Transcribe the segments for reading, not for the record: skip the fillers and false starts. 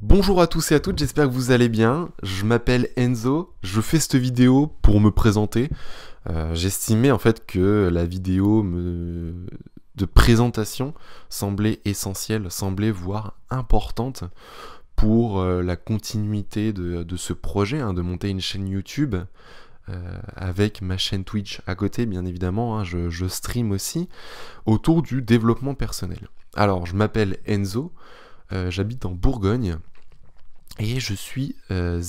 Bonjour à tous et à toutes, j'espère que vous allez bien. Je m'appelle Enzo, je fais cette vidéo pour me présenter. J'estimais en fait que la vidéo de présentation semblait essentielle, semblait voire importante pour la continuité de ce projet, de monter une chaîne YouTube avec ma chaîne Twitch à côté, bien évidemment. Je stream aussi autour du développement personnel. Alors, je m'appelle Enzo, j'habite en Bourgogne. Et je suis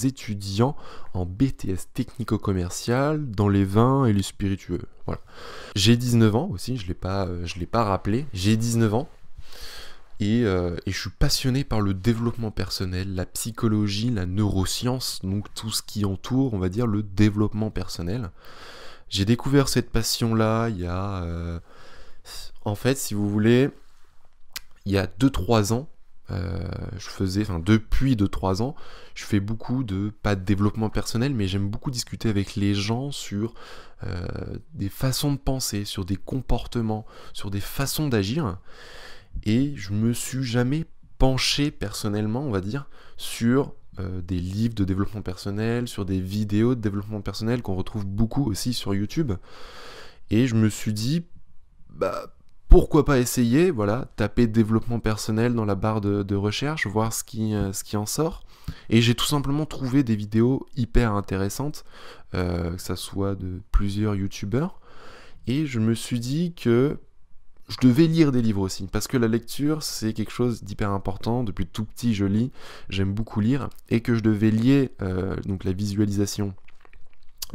étudiant en BTS technico-commercial dans les vins et les spiritueux. Voilà. J'ai 19 ans aussi, je l'ai pas rappelé. J'ai 19 ans et je suis passionné par le développement personnel, la psychologie, la neuroscience, donc tout ce qui entoure, on va dire, le développement personnel. J'ai découvert cette passion-là il y a... en fait, si vous voulez, il y a 2-3 ans, depuis 2-3 ans, je fais beaucoup pas de développement personnel, mais j'aime beaucoup discuter avec les gens sur des façons de penser, sur des comportements, sur des façons d'agir, et je me suis jamais penché personnellement, on va dire, sur des livres de développement personnel, sur des vidéos de développement personnel qu'on retrouve beaucoup aussi sur YouTube, et je me suis dit, bah, pourquoi pas essayer, voilà, taper développement personnel dans la barre de recherche, voir ce qui en sort. Et j'ai tout simplement trouvé des vidéos hyper intéressantes, que ça soit de plusieurs youtubeurs. Et je me suis dit que je devais lire des livres aussi, parce que la lecture, c'est quelque chose d'hyper important. Depuis tout petit, je lis, j'aime beaucoup lire, et que je devais lier donc la visualisation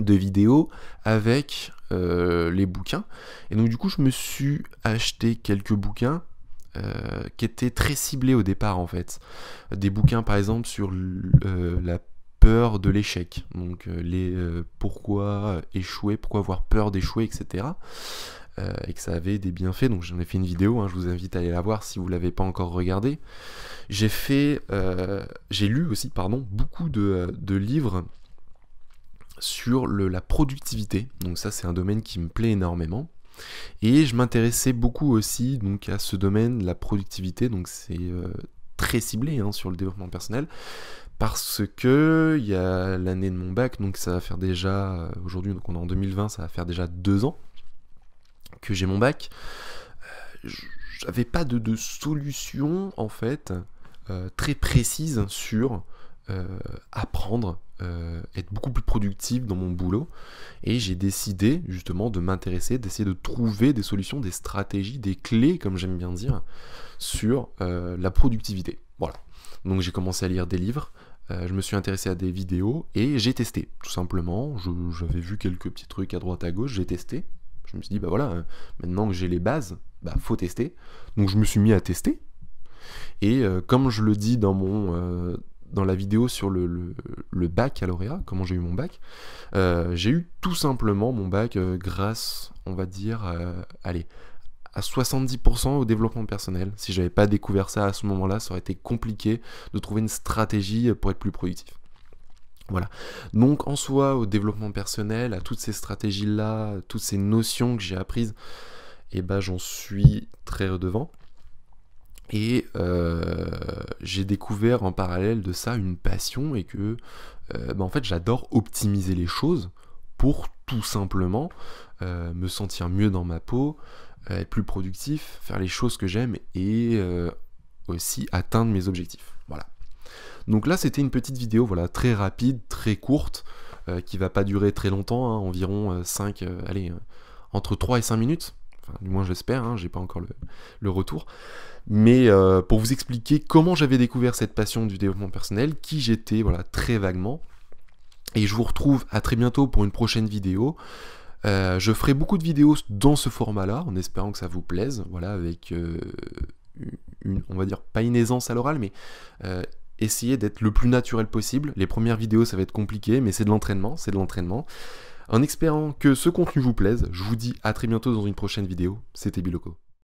de vidéos avec les bouquins. Et donc du coup je me suis acheté quelques bouquins qui étaient très ciblés au départ en fait. Des bouquins par exemple sur la peur de l'échec, donc pourquoi échouer, pourquoi avoir peur d'échouer, etc. Et que ça avait des bienfaits, donc j'en ai fait une vidéo, je vous invite à aller la voir si vous l'avez pas encore regardée. J'ai lu aussi, beaucoup de livres sur la productivité, donc ça c'est un domaine qui me plaît énormément, et je m'intéressais beaucoup aussi donc à ce domaine, la productivité, donc c'est très ciblé sur le développement personnel, parce que il y a l'année de mon bac, donc ça va faire déjà, aujourd'hui donc on est en 2020, ça va faire déjà 2 ans que j'ai mon bac. J'avais pas de solution en fait très précise sur apprendre, être beaucoup plus productif dans mon boulot, et j'ai décidé justement de m'intéresser, d'essayer de trouver des solutions, des stratégies, des clés, comme j'aime bien dire, sur la productivité. Voilà. Donc j'ai commencé à lire des livres, je me suis intéressé à des vidéos, et j'ai testé, tout simplement. J'avais vu quelques petits trucs à droite à gauche, j'ai testé. Je me suis dit, bah voilà, maintenant que j'ai les bases, bah faut tester. Donc je me suis mis à tester, et comme je le dis dans la vidéo sur le baccalauréat, comment j'ai eu mon bac, j'ai eu tout simplement mon bac grâce, on va dire, à 70% au développement personnel. Si j'avais pas découvert ça à ce moment-là, ça aurait été compliqué de trouver une stratégie pour être plus productif. Voilà. Donc en soi, au développement personnel, à toutes ces stratégies-là, toutes ces notions que j'ai apprises, et ben j'en suis très redevant. Et j'ai découvert en parallèle de ça une passion, et que en fait j'adore optimiser les choses pour tout simplement me sentir mieux dans ma peau, être plus productif, faire les choses que j'aime, et aussi atteindre mes objectifs. Voilà. Donc là c'était une petite vidéo, voilà, très rapide, très courte, qui va pas durer très longtemps, environ entre 3 et 5 minutes. Enfin, du moins j'espère, j'ai pas encore le retour. Mais pour vous expliquer comment j'avais découvert cette passion du développement personnel, qui j'étais, voilà, très vaguement. Et je vous retrouve à très bientôt pour une prochaine vidéo. Je ferai beaucoup de vidéos dans ce format-là, en espérant que ça vous plaise, voilà, avec on va dire, pas une aisance à l'oral, mais essayer d'être le plus naturel possible. Les premières vidéos, ça va être compliqué, mais c'est de l'entraînement, En espérant que ce contenu vous plaise, je vous dis à très bientôt dans une prochaine vidéo. C'était Biloko.